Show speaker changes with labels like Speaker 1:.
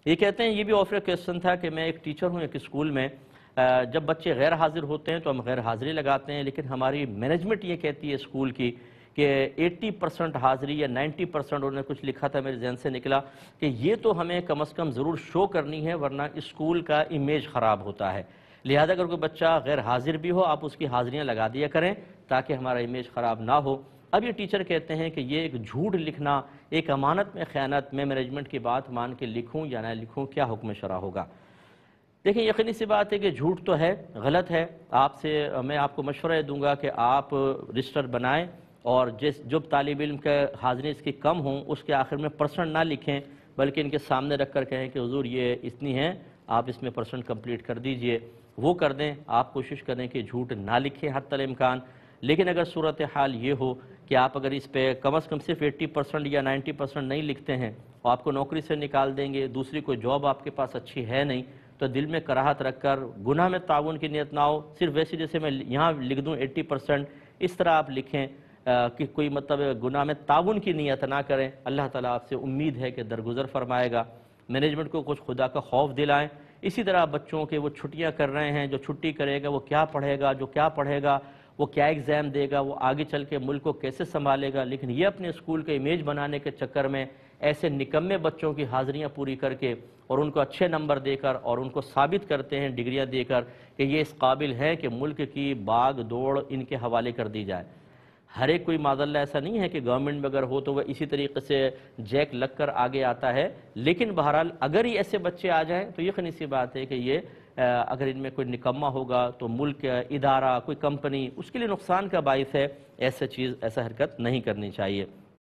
Speaker 1: یہ کہتے ہیں یہ بھی آفر کویسچن تھا کہ میں ایک ٹیچر ہوں ایک اسکول میں، جب بچے غیر حاضر ہوتے ہیں تو ہم غیر حاضری لگاتے ہیں، لیکن ہماری مینجمنٹ یہ کہتی ہے اسکول کی کہ 80% حاضری یا 90%، انہوں نے کچھ لکھا تھا میرے ذہن سے نکلا کہ یہ تو ہمیں کم از کم ضرور شو کرنی ہے ورنہ اسکول کا امیج خراب ہوتا ہے، لہذا اگر کوئی بچہ غیر حاضر بھی ہو آپ اس کی حاضریاں لگا دیا کریں تاکہ ہمارا امیج خراب نہ ہو۔ اب یہ ٹیچر کہتے ہیں کہ یہ ایک جھوٹ لکھنا، ایک امانت میں خیانت، میں مینجمنٹ کی بات مان کے لکھوں یا نہ لکھوں، کیا حکم شرع ہوگا؟ دیکھیں یقینی سی بات ہے کہ جھوٹ تو ہے، غلط ہے، میں آپ کو مشورہ یہ دوں گا کہ آپ رجسٹر بنائیں اور جو طالب علم کے حاضری اس کی کم ہوں اس کے آخر میں پرسنٹ نہ لکھیں، بلکہ ان کے سامنے رکھ کر کہیں کہ حضور یہ اتنی ہیں، آپ اس میں پرسنٹ کمپلیٹ کر دیجئے، وہ کر دیں۔ آپ کوشش کریں کہ جھوٹ نہ لکھیں حتی الامکان، لیکن اگر صورتحال یہ ہو کہ آپ اگر اس پہ کم از کم صرف 80% یا 90% نہیں لکھتے ہیں اور آپ کو نوکری سے نکال دیں گے، دوسری کوئی جاب آپ کے پاس اچھی ہے نہیں، تو دل میں کراہت رکھ کر گناہ میں تعاون کی نیت نہ ہو، صرف ویسے جیسے میں یہاں لکھ دوں 80%، اس طرح آپ لکھیں کہ کوئی مطلب گناہ میں تعاون کی نیت نہ کریں۔ اللہ تعالیٰ آپ سے امید ہے کہ درگزر فرمائے گا۔ مینجمنٹ کو کچھ خدا کا خوف دلائیں۔ اسی طرح بچوں کے وہ چھٹیاں کر رہے ہیں، جو چھٹی کرے گا وہ کیا پڑھے گا، جو کیا پڑھے گا وہ کیا ایگزام دے گا، وہ آگے چل کے ملک کو کیسے سنبھالے گا، لیکن یہ اپنے اسکول کے امیج بنانے کے چکر میں ایسے نکمے بچوں کی حاضریاں پوری کر کے اور ان کو اچھے نمبر دے کر اور ان کو ثابت کرتے ہیں ڈگریاں دے کر کہ یہ اس قابل ہے کہ ملک کی باغ دوڑ ان کے حوالے کر دی جائے۔ ہر ایک کوئی معاذ اللہ ایسا نہیں ہے کہ گورنمنٹ میں اگر ہو تو وہ اسی طریقے سے جیک لگ کر آگے آتا ہے، لیکن بہرحال اگر یہ ایسے بچے آ جائیں تو یقینی سی بات ہے کہ یہ اگر ان میں کوئی نکمہ ہوگا تو ملک، ادارہ، کوئی کمپنی اس کے لیے نقصان کا باعث ہے، ایسا حرکت نہیں کرنی چاہیے۔